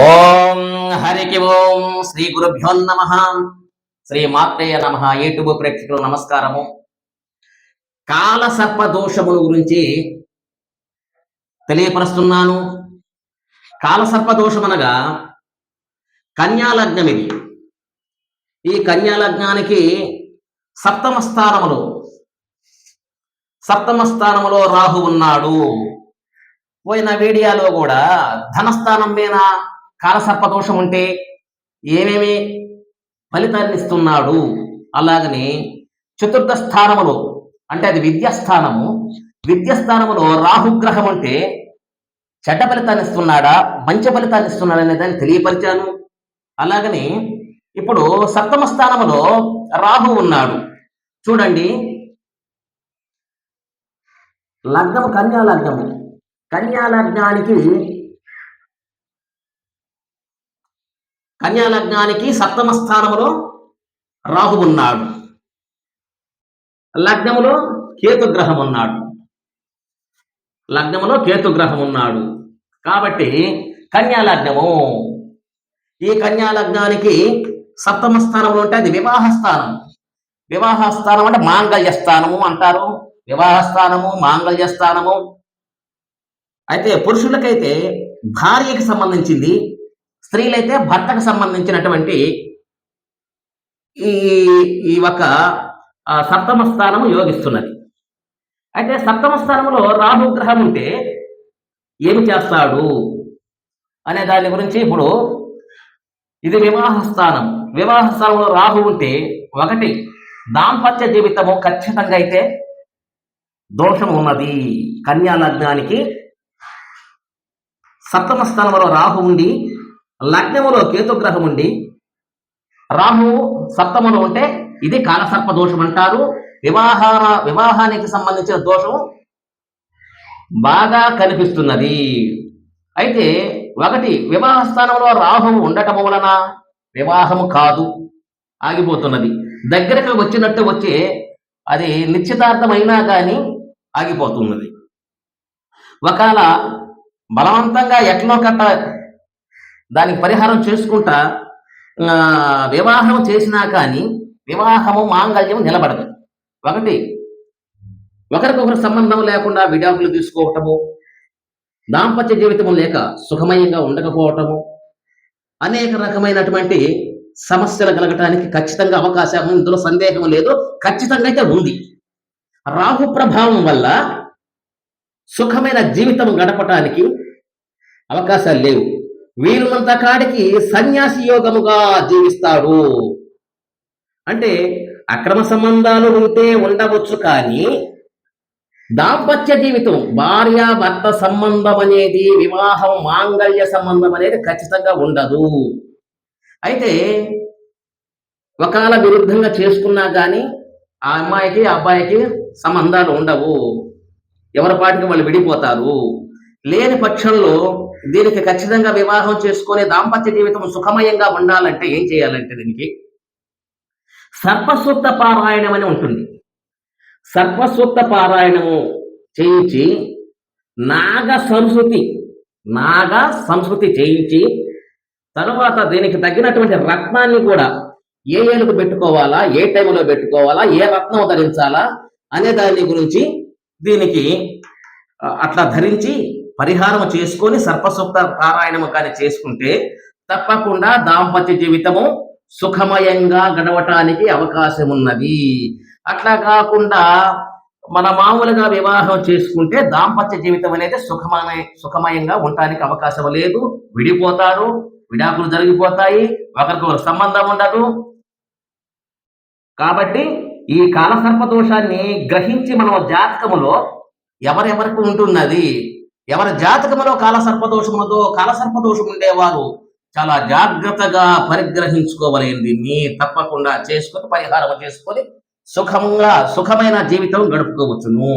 ఓం హరికి ఓం శ్రీ గురుభ్యో నమః. శ్రీ మాత్రేయ నమః. యూట్యూబ్ ప్రేక్షకులు నమస్కారము. కాల సర్ప దోషముల గురించి తెలియపరుస్తున్నాను. కాల సర్ప దోషం అనగా కన్యాలగ్నం. ఇది ఈ కన్యాలగ్నానికి సప్తమ స్థానములో రాహు ఉన్నాడు. పోయిన వీడియోలో కూడా ధనస్థానం మీద కాలసర్ప దోషం ఉంటే ఏమేమి ఫలితాన్ని ఇస్తున్నాడు, అలాగని చతుర్థ స్థానములో అంటే అది విద్యాస్థానములో రాహుగ్రహం అంటే చెడ్డ ఫలితాన్ని ఇస్తున్నాడా మంచి ఫలితాన్ని ఇస్తున్నాడా అనే దాన్ని తెలియపరిచాను. అలాగని ఇప్పుడు సప్తమ స్థానములో రాహు ఉన్నాడు. చూడండి, లగ్నము కన్యాలగ్నానికి సప్తమ స్థానములో రాహు ఉన్నాడు. లగ్నములో కేతుగ్రహం ఉన్నాడు. కాబట్టి కన్యాలగ్నము, ఈ కన్యాలగ్నానికి సప్తమ స్థానంలో ఉంటే అది వివాహ స్థానం అంటే మాంగళ్య స్థానము అంటారు. వివాహ స్థానము, మాంగళ్య స్థానము. అయితే పురుషులకైతే భార్యకి సంబంధించింది, స్త్రీలైతే భర్తకు సంబంధించినటువంటి ఈ ఒక సప్తమ స్థానము యోగిస్తున్నది. అయితే సప్తమ స్థానంలో రాహు గ్రహం ఉంటే ఏమి చేస్తాడు అనే దాని గురించి ఇప్పుడు ఇది వివాహ స్థానంలో రాహు ఉంటే ఒకటి దాంపత్య జీవితము ఖచ్చితంగా అయితే దోషం ఉన్నది. కన్యా లగ్నానికి సప్తమ స్థానంలో రాహు ఉండి లగ్నములో కేతుగ్రహం ఉండి రాహు సప్తములో ఉంటే ఇది కాలసర్ప దోషం అంటారు. వివాహానికి సంబంధించిన దోషం బాగా కనిపిస్తున్నది. అయితే ఒకటి వివాహ స్థానంలో రాహు ఉండటం వలన వివాహము కాదు, ఆగిపోతున్నది. దగ్గరకు వచ్చినట్టు వచ్చే అది నిశ్చితార్థమైనా కానీ ఆగిపోతున్నది. ఒకవేళ బలవంతంగా ఎట్లో కట్ట దానికి పరిహారం చేసుకుంటా వివాహం చేసినా కానీ వివాహము మాంగళ్యం నిలబడదు. ఒకటి ఒకరికొకరు సంబంధం లేకుండా విడాకులు తీసుకోవటము, దాంపత్య జీవితము లేక సుఖమయంగా ఉండకపోవటము, అనేక రకమైనటువంటి సమస్యలు కలగటానికి ఖచ్చితంగా అవకాశం, ఇందులో సందేహం లేదు, ఖచ్చితంగా అయితే ఉంది. రాహు ప్రభావం వల్ల సుఖమైన జీవితం గడపటానికి అవకాశాలు లేవు. వీలున్నంత కాడికి సన్యాసి యోగముగా జీవిస్తాడు. అంటే అక్రమ సంబంధాలు ఉంటే ఉండవచ్చు, కానీ దాంపత్య జీవితం భార్యాభర్త సంబంధం అనేది, వివాహం మాంగళ్య సంబంధం అనేది ఖచ్చితంగా ఉండదు. అయితే ఒకవేళ విరుద్ధంగా చేసుకున్నా కానీ ఆ అమ్మాయికి అబ్బాయికి సంబంధాలు ఉండవు, ఎవరి పాటికి వాళ్ళు విడిపోతారు. లేని పక్షంలో దీనికి ఖచ్చితంగా వివాహం చేసుకొని దాంపత్య జీవితం సుఖమయంగా ఉండాలంటే ఏం చేయాలంటే దీనికి సర్పసూక్త పారాయణం అని ఉంటుంది. సర్పసూక్త పారాయణము చేయించి నాగ సంస్కృతి చేయించి తర్వాత దీనికి తగినటువంటి రత్నాన్ని కూడా ఏ ఏలుగు పెట్టుకోవాలా, ఏ టైంలో పెట్టుకోవాలా, ఏ రత్నం ధరించాలా అనే దాని గురించి దీనికి అట్లా ధరించి పరిహారం చేసుకొని సర్పసూక్త పారాయణము కానీ చేసుకుంటే తప్పకుండా దాంపత్య జీవితము సుఖమయంగా గడవటానికి అవకాశం ఉన్నది. అట్లా కాకుండా మన మామూలుగా వివాహం చేసుకుంటే దాంపత్య జీవితం అనేది సుఖమయంగా ఉండటానికి అవకాశం లేదు. విడిపోతారు, విడాకులు జరిగిపోతాయి, ఒకరికొకరు సంబంధం ఉండదు. కాబట్టి ఈ కాలసర్ప దోషాన్ని గ్రహించి మనం జాతకములో ఎవరెవరికి ఉంటున్నది, ఎవరి జాతకములో కాలసర్ప దోషం ఉండేవారు చాలా జాగ్రత్తగా పరిగ్రహించుకోవాలని దీన్ని తప్పకుండా చేసుకొని పరిహారం చేసుకొని సుఖమైన జీవితం గడుపుకోవచ్చును.